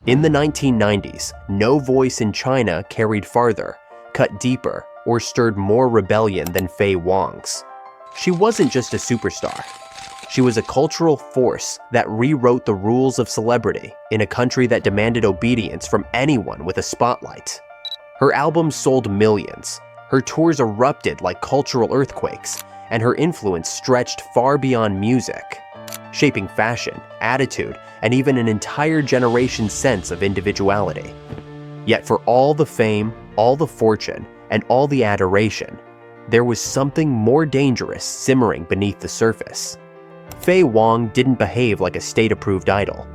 In the 1990s, no voice in China carried farther, cut deeper, or stirred more rebellion than Faye Wong's. She wasn't just a superstar. She was a cultural force that rewrote the rules of celebrity in a country that demanded obedience from anyone with a spotlight. Her albums sold millions, her tours erupted like cultural earthquakes, and her influence stretched far beyond music, shaping fashion, attitude, and even an entire generation's sense of individuality. Yet for all the fame, all the fortune, and all the adoration, there was something more dangerous simmering beneath the surface. Faye Wong didn't behave like a state-approved idol.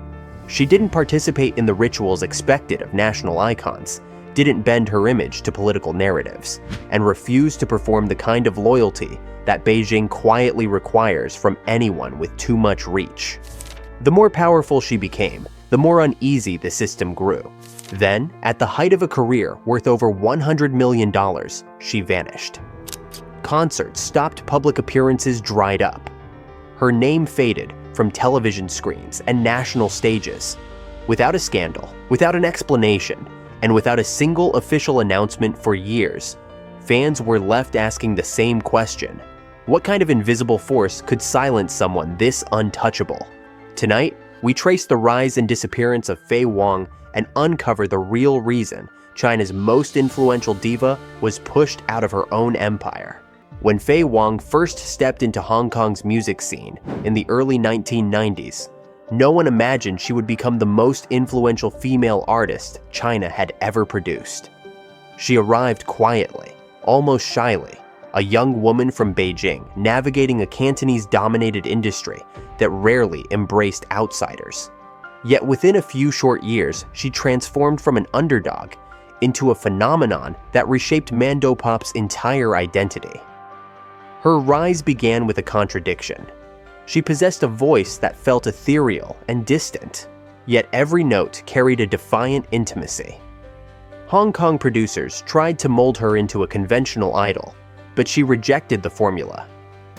She didn't participate in the rituals expected of national icons, didn't bend her image to political narratives, and refused to perform the kind of loyalty that Beijing quietly requires from anyone with too much reach. The more powerful she became, the more uneasy the system grew. Then, at the height of a career worth over $100 million, she vanished. Concerts stopped, public appearances dried up. Her name faded from television screens and national stages. Without a scandal, without an explanation, and without a single official announcement for years, fans were left asking the same question: what kind of invisible force could silence someone this untouchable? Tonight, we trace the rise and disappearance of Faye Wong and uncover the real reason China's most influential diva was pushed out of her own empire. When Faye Wong first stepped into Hong Kong's music scene in the early 1990s, no one imagined she would become the most influential female artist China had ever produced. She arrived quietly, almost shyly, a young woman from Beijing navigating a Cantonese-dominated industry that rarely embraced outsiders. Yet within a few short years, she transformed from an underdog into a phenomenon that reshaped Mandopop's entire identity. Her rise began with a contradiction. She possessed a voice that felt ethereal and distant, yet every note carried a defiant intimacy. Hong Kong producers tried to mold her into a conventional idol, but she rejected the formula.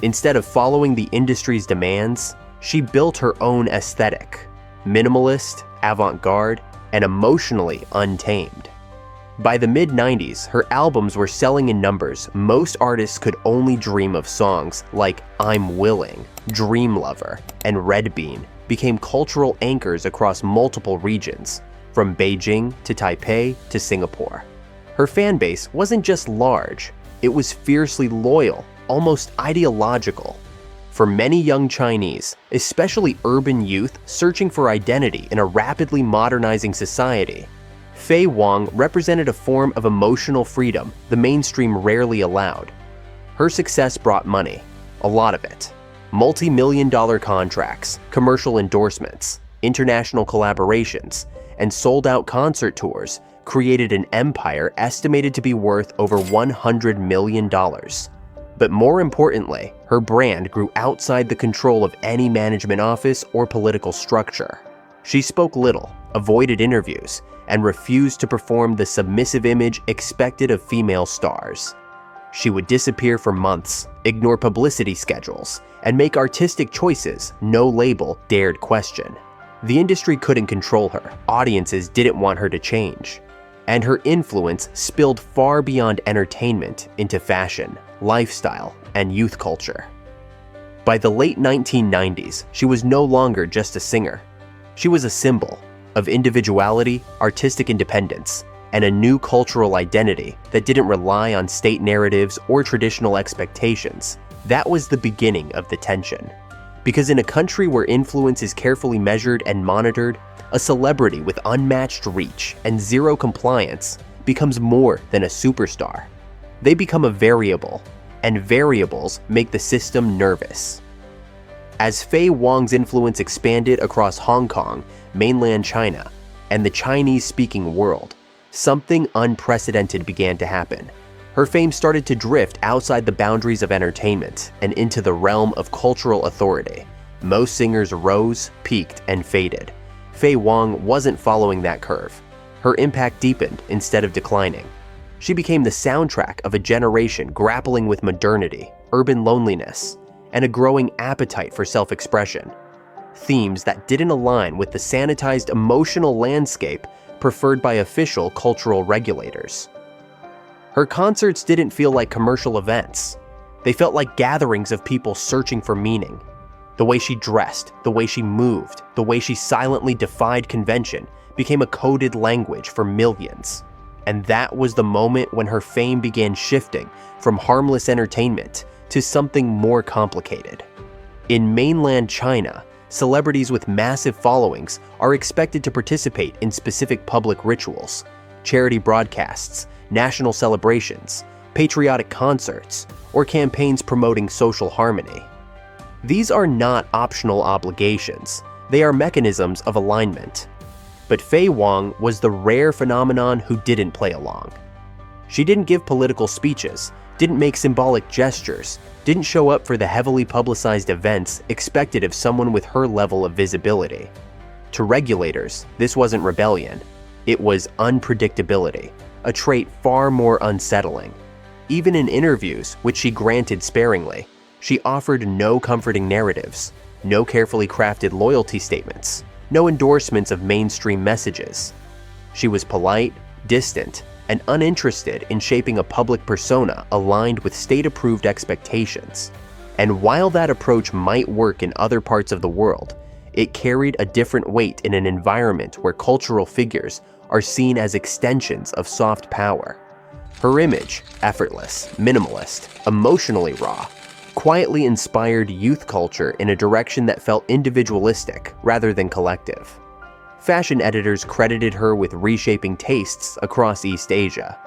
Instead of following the industry's demands, she built her own aesthetic: minimalist, avant-garde, and emotionally untamed. By the mid-90s, her albums were selling in numbers most artists could only dream of. Songs like I'm Willing, Dream Lover, and Red Bean became cultural anchors across multiple regions, from Beijing to Taipei to Singapore. Her fan base wasn't just large, it was fiercely loyal, almost ideological. For many young Chinese, especially urban youth searching for identity in a rapidly modernizing society, Faye Wong represented a form of emotional freedom the mainstream rarely allowed. Her success brought money, a lot of it. Multi-million-dollar contracts, commercial endorsements, international collaborations, and sold-out concert tours created an empire estimated to be worth over $100 million. But more importantly, her brand grew outside the control of any management office or political structure. She spoke little, avoided interviews, and refused to perform the submissive image expected of female stars. She would disappear for months, ignore publicity schedules, and make artistic choices no label dared question. The industry couldn't control her, audiences didn't want her to change, and her influence spilled far beyond entertainment into fashion, lifestyle, and youth culture. By the late 1990s, she was no longer just a singer. She was a symbol of individuality, artistic independence, and a new cultural identity that didn't rely on state narratives or traditional expectations. That was the beginning of the tension. Because in a country where influence is carefully measured and monitored, a celebrity with unmatched reach and zero compliance becomes more than a superstar. They become a variable, and variables make the system nervous. As Faye Wong's influence expanded across Hong Kong, mainland China, and the Chinese-speaking world, something unprecedented began to happen. Her fame started to drift outside the boundaries of entertainment and into the realm of cultural authority. Most singers rose, peaked, and faded. Faye Wong wasn't following that curve. Her impact deepened instead of declining. She became the soundtrack of a generation grappling with modernity, urban loneliness, and a growing appetite for self-expression. themes that didn't align with the sanitized emotional landscape preferred by official cultural regulators. Her concerts didn't feel like commercial events. They felt like gatherings of people searching for meaning. The way she dressed, the way she moved, the way she silently defied convention became a coded language for millions. And that was the moment when her fame began shifting from harmless entertainment to something more complicated. In mainland China, celebrities with massive followings are expected to participate in specific public rituals, charity broadcasts, national celebrations, patriotic concerts, or campaigns promoting social harmony. These are not optional obligations, they are mechanisms of alignment. But Faye Wong was the rare phenomenon who didn't play along. She didn't give political speeches, didn't make symbolic gestures, didn't show up for the heavily publicized events expected of someone with her level of visibility. To regulators, this wasn't rebellion, it was unpredictability, a trait far more unsettling. Even in interviews, which she granted sparingly, she offered no comforting narratives, no carefully crafted loyalty statements, no endorsements of mainstream messages. She was polite, distant, and uninterested in shaping a public persona aligned with state-approved expectations. And while that approach might work in other parts of the world, it carried a different weight in an environment where cultural figures are seen as extensions of soft power. Her image, effortless, minimalist, emotionally raw, quietly inspired youth culture in a direction that felt individualistic rather than collective. Fashion editors credited her with reshaping tastes across East Asia.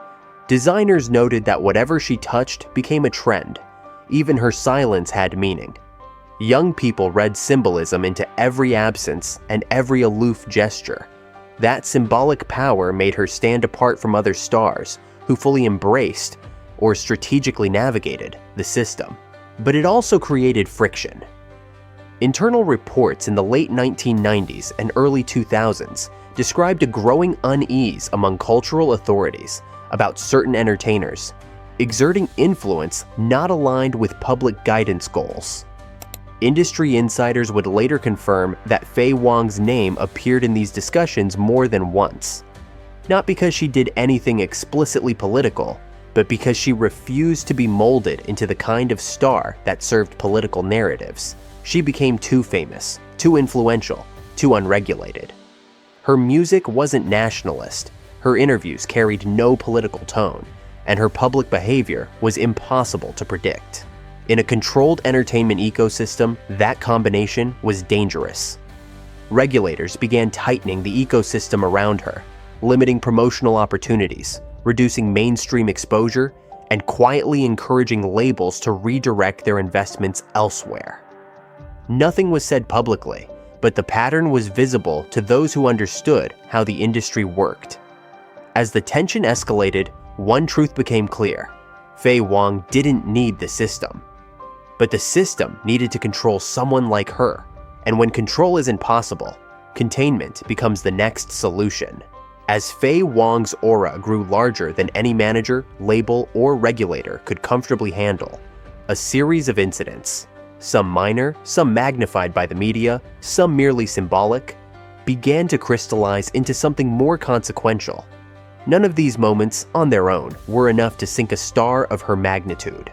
Designers noted that whatever she touched became a trend. Even her silence had meaning. Young people read symbolism into every absence and every aloof gesture. That symbolic power made her stand apart from other stars who fully embraced or strategically navigated the system. But it also created friction. Internal reports in the late 1990s and early 2000s described a growing unease among cultural authorities about certain entertainers, exerting influence not aligned with public guidance goals. Industry insiders would later confirm that Faye Wong's name appeared in these discussions more than once. Not because she did anything explicitly political, but because she refused to be molded into the kind of star that served political narratives. She became too famous, too influential, too unregulated. Her music wasn't nationalist, her interviews carried no political tone, and her public behavior was impossible to predict. In a controlled entertainment ecosystem, that combination was dangerous. Regulators began tightening the ecosystem around her, limiting promotional opportunities, reducing mainstream exposure, and quietly encouraging labels to redirect their investments elsewhere. Nothing was said publicly, but the pattern was visible to those who understood how the industry worked. As the tension escalated, one truth became clear: Faye Wong didn't need the system. But the system needed to control someone like her, and when control isn't possible, containment becomes the next solution. As Faye Wong's aura grew larger than any manager, label, or regulator could comfortably handle, a series of incidents, some minor, some magnified by the media, some merely symbolic, began to crystallize into something more consequential. None of these moments, on their own, were enough to sink a star of her magnitude.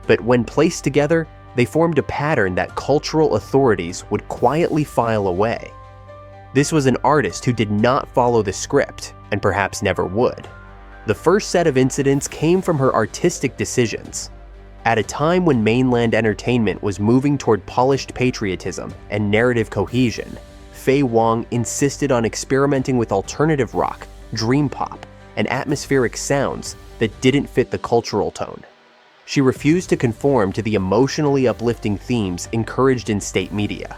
But when placed together, they formed a pattern that cultural authorities would quietly file away. This was an artist who did not follow the script, and perhaps never would. The first set of incidents came from her artistic decisions. At a time when mainland entertainment was moving toward polished patriotism and narrative cohesion, Faye Wong insisted on experimenting with alternative rock, dream pop, and atmospheric sounds that didn't fit the cultural tone. She refused to conform to the emotionally uplifting themes encouraged in state media.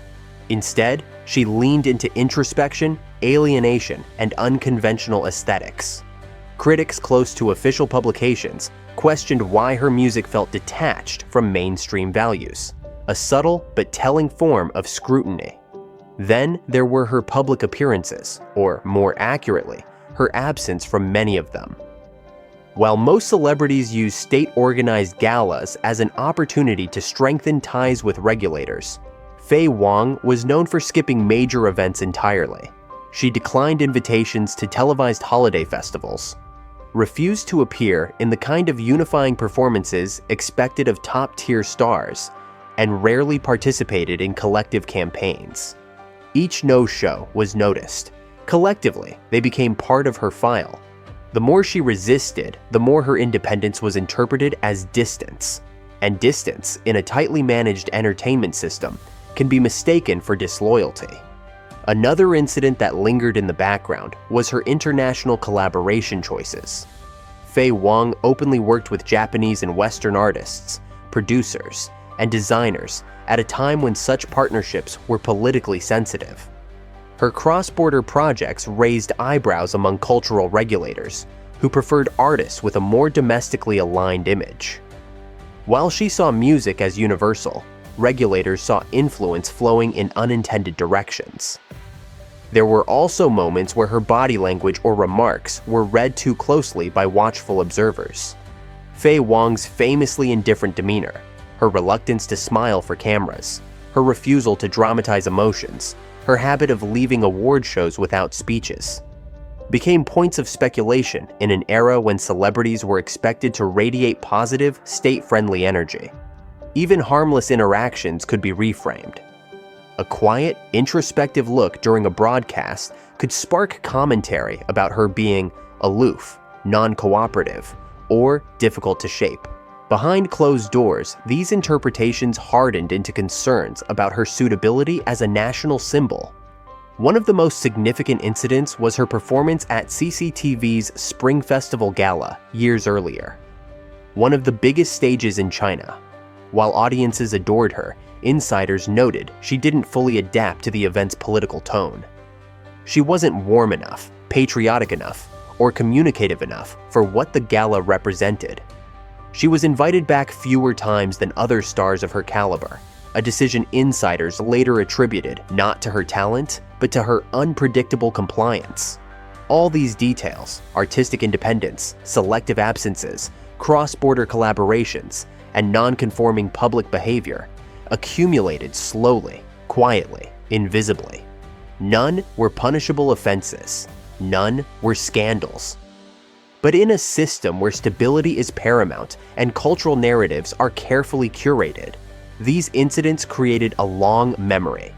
Instead, she leaned into introspection, alienation, and unconventional aesthetics. Critics close to official publications questioned why her music felt detached from mainstream values, a subtle but telling form of scrutiny. Then there were her public appearances, or more accurately, her absence from many of them. While most celebrities use state-organized galas as an opportunity to strengthen ties with regulators, Faye Wong was known for skipping major events entirely. She declined invitations to televised holiday festivals, refused to appear in the kind of unifying performances expected of top-tier stars, and rarely participated in collective campaigns. Each no-show was noticed. Collectively, they became part of her file. The more she resisted, the more her independence was interpreted as distance. And distance, in a tightly managed entertainment system, can be mistaken for disloyalty. Another incident that lingered in the background was her international collaboration choices. Faye Wong openly worked with Japanese and Western artists, producers, and designers at a time when such partnerships were politically sensitive. Her cross-border projects raised eyebrows among cultural regulators, who preferred artists with a more domestically aligned image. While she saw music as universal, regulators saw influence flowing in unintended directions. There were also moments where her body language or remarks were read too closely by watchful observers. Faye Wong's famously indifferent demeanor, her reluctance to smile for cameras, her refusal to dramatize emotions, her habit of leaving award shows without speeches, became points of speculation in an era when celebrities were expected to radiate positive, state-friendly energy. Even harmless interactions could be reframed. A quiet, introspective look during a broadcast could spark commentary about her being aloof, non-cooperative, or difficult to shape. Behind closed doors, these interpretations hardened into concerns about her suitability as a national symbol. One of the most significant incidents was her performance at CCTV's Spring Festival Gala years earlier. One of the biggest stages in China. While audiences adored her, insiders noted she didn't fully adapt to the event's political tone. She wasn't warm enough, patriotic enough, or communicative enough for what the gala represented. She was invited back fewer times than other stars of her caliber, a decision insiders later attributed not to her talent, but to her unpredictable compliance. All these details, artistic independence, selective absences, cross-border collaborations, and non-conforming public behavior, accumulated slowly, quietly, invisibly. None were punishable offenses. None were scandals. But in a system where stability is paramount and cultural narratives are carefully curated, these incidents created a long memory.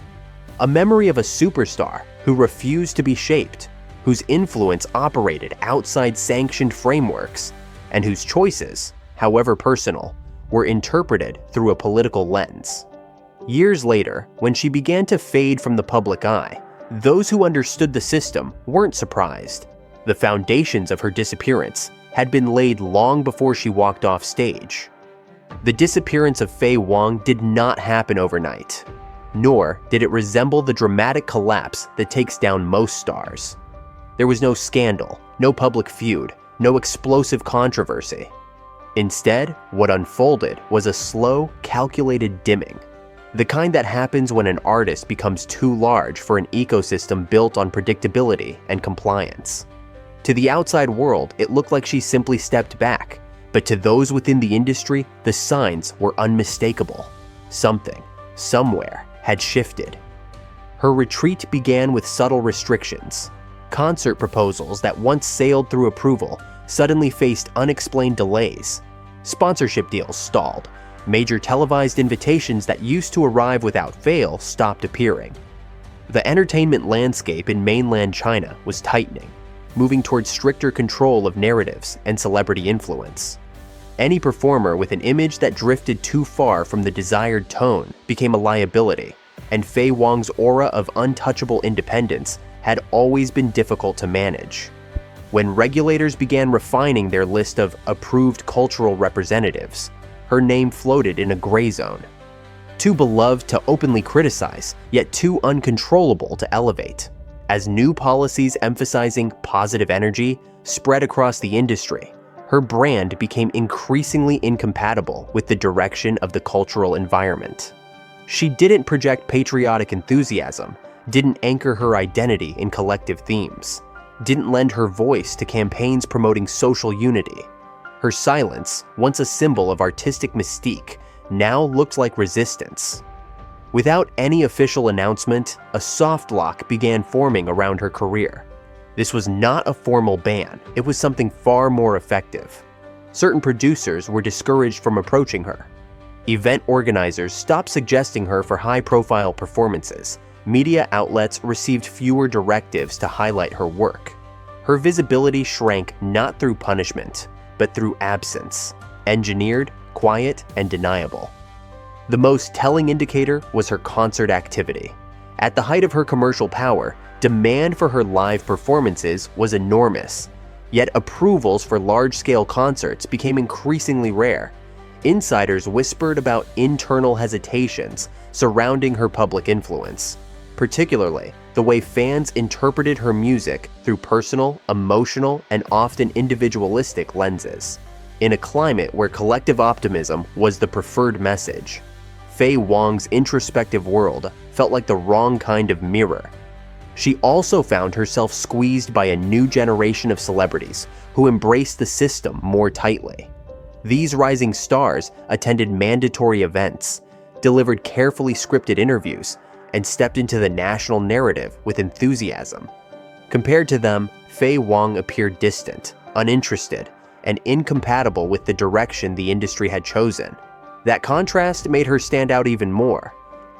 A memory of a superstar who refused to be shaped, whose influence operated outside sanctioned frameworks, and whose choices, however personal, were interpreted through a political lens. Years later, when she began to fade from the public eye, those who understood the system weren't surprised. The foundations of her disappearance had been laid long before she walked off stage. The disappearance of Faye Wong did not happen overnight, nor did it resemble the dramatic collapse that takes down most stars. There was no scandal, no public feud, no explosive controversy. Instead, what unfolded was a slow, calculated dimming, the kind that happens when an artist becomes too large for an ecosystem built on predictability and compliance. To the outside world, it looked like she simply stepped back, but to those within the industry, the signs were unmistakable. Something, somewhere, had shifted. Her retreat began with subtle restrictions. Concert proposals that once sailed through approval suddenly faced unexplained delays. Sponsorship deals stalled. Major televised invitations that used to arrive without fail stopped appearing. The entertainment landscape in mainland China was tightening, moving towards stricter control of narratives and celebrity influence. Any performer with an image that drifted too far from the desired tone became a liability, and Faye Wong's aura of untouchable independence had always been difficult to manage. When regulators began refining their list of approved cultural representatives, her name floated in a gray zone. Too beloved to openly criticize, yet too uncontrollable to elevate. As new policies emphasizing positive energy spread across the industry, her brand became increasingly incompatible with the direction of the cultural environment. She didn't project patriotic enthusiasm, didn't anchor her identity in collective themes, didn't lend her voice to campaigns promoting social unity. Her silence, once a symbol of artistic mystique, now looked like resistance. Without any official announcement, a soft lock began forming around her career. This was not a formal ban, it was something far more effective. Certain producers were discouraged from approaching her. Event organizers stopped suggesting her for high-profile performances. Media outlets received fewer directives to highlight her work. Her visibility shrank not through punishment, but through absence, engineered, quiet, and deniable. The most telling indicator was her concert activity. At the height of her commercial power, demand for her live performances was enormous, yet approvals for large-scale concerts became increasingly rare. Insiders whispered about internal hesitations surrounding her public influence, particularly the way fans interpreted her music through personal, emotional, and often individualistic lenses. In a climate where collective optimism was the preferred message, Faye Wong's introspective world felt like the wrong kind of mirror. She also found herself squeezed by a new generation of celebrities who embraced the system more tightly. These rising stars attended mandatory events, delivered carefully scripted interviews, and stepped into the national narrative with enthusiasm. Compared to them, Faye Wong appeared distant, uninterested, and incompatible with the direction the industry had chosen. That contrast made her stand out even more,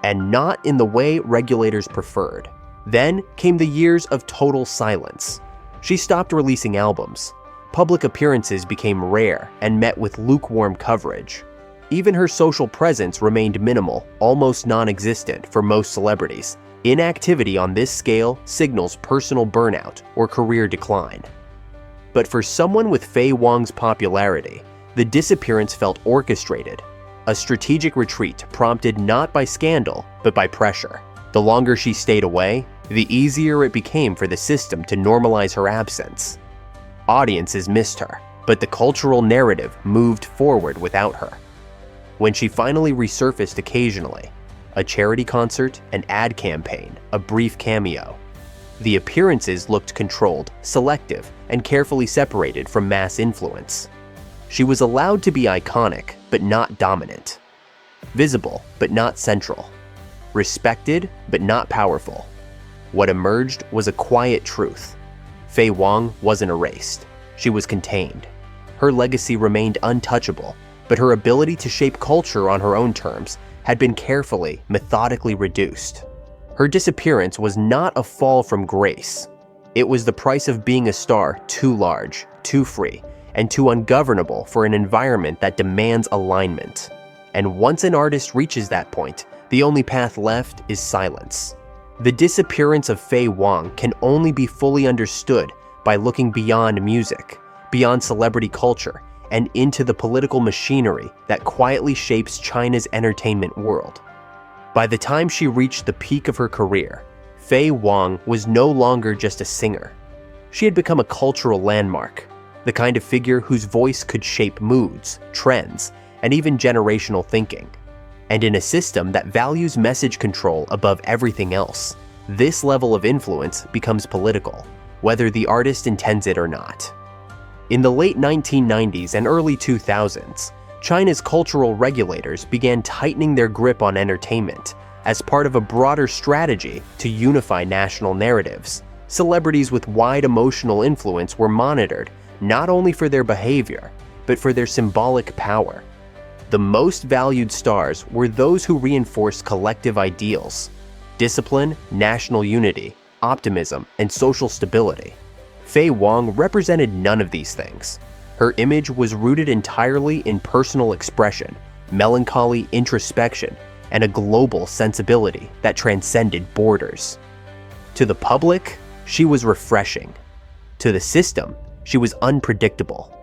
and not in the way regulators preferred. Then came the years of total silence. She stopped releasing albums. Public appearances became rare and met with lukewarm coverage. Even her social presence remained minimal, almost non-existent for most celebrities. Inactivity on this scale signals personal burnout or career decline. But for someone with Faye Wong's popularity, the disappearance felt orchestrated, a strategic retreat prompted not by scandal, but by pressure. The longer she stayed away, the easier it became for the system to normalize her absence. Audiences missed her, but the cultural narrative moved forward without her. When she finally resurfaced occasionally, a charity concert, an ad campaign, a brief cameo, the appearances looked controlled, selective, and carefully separated from mass influence. She was allowed to be iconic, but not dominant. Visible, but not central. Respected, but not powerful. What emerged was a quiet truth. Faye Wong wasn't erased. She was contained. Her legacy remained untouchable, but her ability to shape culture on her own terms had been carefully, methodically reduced. Her disappearance was not a fall from grace. It was the price of being a star too large, too free, and too ungovernable for an environment that demands alignment. And once an artist reaches that point, the only path left is silence. The disappearance of Faye Wong can only be fully understood by looking beyond music, beyond celebrity culture, and into the political machinery that quietly shapes China's entertainment world. By the time she reached the peak of her career, Faye Wong was no longer just a singer. She had become a cultural landmark, the kind of figure whose voice could shape moods, trends, and even generational thinking. And in a system that values message control above everything else, this level of influence becomes political, whether the artist intends it or not. In the late 1990s and early 2000s, China's cultural regulators began tightening their grip on entertainment as part of a broader strategy to unify national narratives. Celebrities with wide emotional influence were monitored not only for their behavior, but for their symbolic power. The most valued stars were those who reinforced collective ideals: discipline, national unity, optimism, and social stability. Faye Wong represented none of these things. Her image was rooted entirely in personal expression, melancholy introspection, and a global sensibility that transcended borders. To the public, she was refreshing. To the system, she was unpredictable.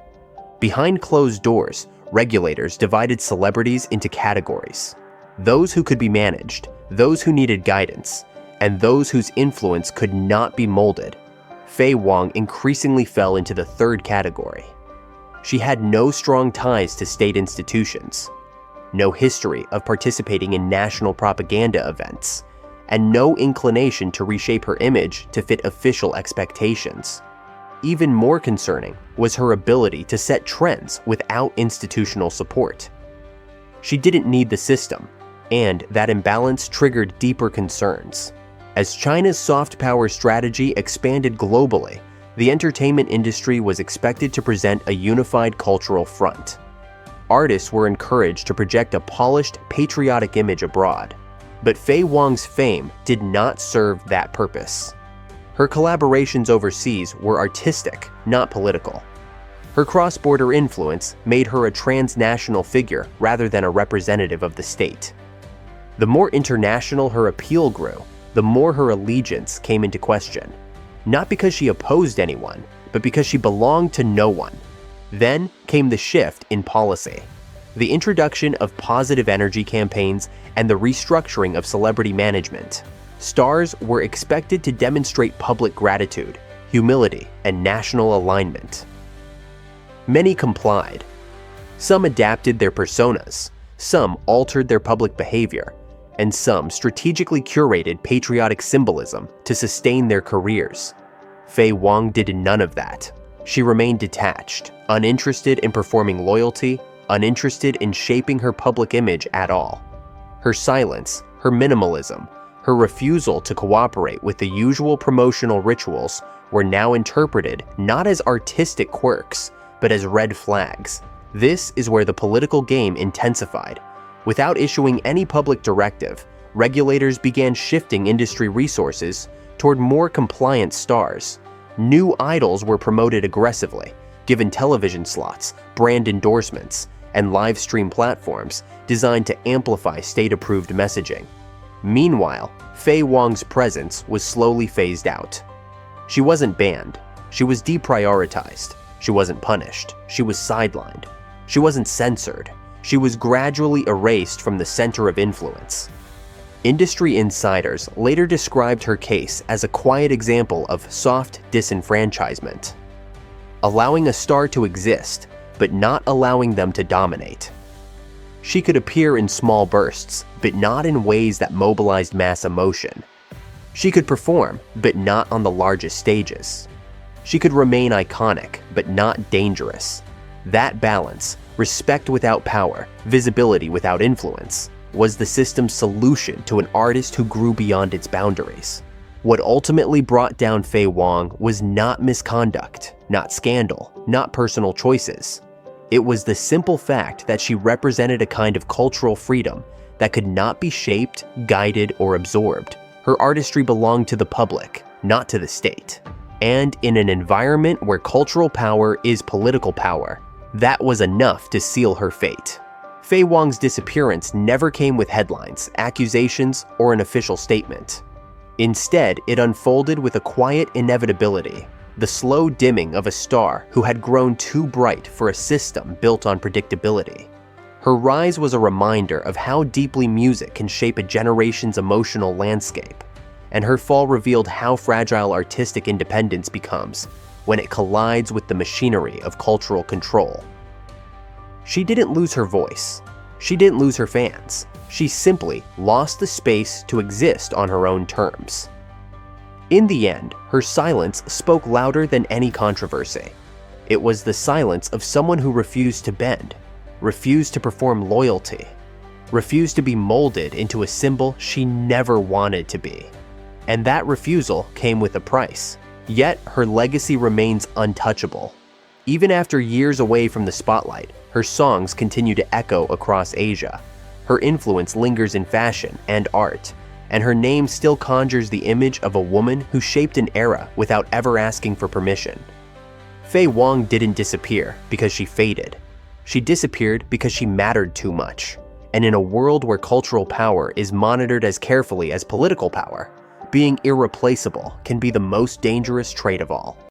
Behind closed doors, regulators divided celebrities into categories: those who could be managed, those who needed guidance, and those whose influence could not be molded. Faye Wong increasingly fell into the third category. She had no strong ties to state institutions, no history of participating in national propaganda events, and no inclination to reshape her image to fit official expectations. Even more concerning was her ability to set trends without institutional support. She didn't need the system. and that imbalance triggered deeper concerns. As China's soft power strategy expanded globally, the entertainment industry was expected to present a unified cultural front. Artists were encouraged to project a polished, patriotic image abroad. But Faye Wong's fame did not serve that purpose. Her collaborations overseas were artistic, not political. Her cross-border influence made her a transnational figure rather than a representative of the state. The more international her appeal grew, the more her allegiance came into question. Not because she opposed anyone, but because she belonged to no one. Then came the shift in policy. The introduction of positive energy campaigns and the restructuring of celebrity management. Stars were expected to demonstrate public gratitude, humility, and national alignment. Many complied. Some adapted their personas, some altered their public behavior, and some strategically curated patriotic symbolism to sustain their careers. Faye Wong did none of that. She remained detached, uninterested in performing loyalty, uninterested in shaping her public image at all. Her silence, her minimalism, her refusal to cooperate with the usual promotional rituals were now interpreted not as artistic quirks, but as red flags. This is where the political game intensified. Without issuing any public directive, regulators began shifting industry resources toward more compliant stars. New idols were promoted aggressively, given television slots, brand endorsements, and live stream platforms designed to amplify state-approved messaging. Meanwhile, Faye Wong's presence was slowly phased out. She wasn't banned. She was deprioritized. She wasn't punished. She was sidelined. She wasn't censored. She was gradually erased from the center of influence. Industry insiders later described her case as a quiet example of soft disenfranchisement, allowing a star to exist, but not allowing them to dominate. She could appear in small bursts, but not in ways that mobilized mass emotion. She could perform, but not on the largest stages. She could remain iconic, but not dangerous. That balance, respect without power, visibility without influence, was the system's solution to an artist who grew beyond its boundaries. What ultimately brought down Faye Wong was not misconduct, not scandal, not personal choices. It was the simple fact that she represented a kind of cultural freedom that could not be shaped, guided, or absorbed. Her artistry belonged to the public, not to the state. And in an environment where cultural power is political power, that was enough to seal her fate. Faye Wong's disappearance never came with headlines, accusations, or an official statement. Instead, it unfolded with a quiet inevitability, the slow dimming of a star who had grown too bright for a system built on predictability. Her rise was a reminder of how deeply music can shape a generation's emotional landscape, and her fall revealed how fragile artistic independence becomes when it collides with the machinery of cultural control. She didn't lose her voice. She didn't lose her fans. She simply lost the space to exist on her own terms. In the end, her silence spoke louder than any controversy. It was the silence of someone who refused to bend, refused to perform loyalty, refused to be molded into a symbol she never wanted to be. And that refusal came with a price. Yet, her legacy remains untouchable. Even after years away from the spotlight, her songs continue to echo across Asia. Her influence lingers in fashion and art, and her name still conjures the image of a woman who shaped an era without ever asking for permission. Faye Wong didn't disappear because she faded. She disappeared because she mattered too much. And in a world where cultural power is monitored as carefully as political power, being irreplaceable can be the most dangerous trait of all.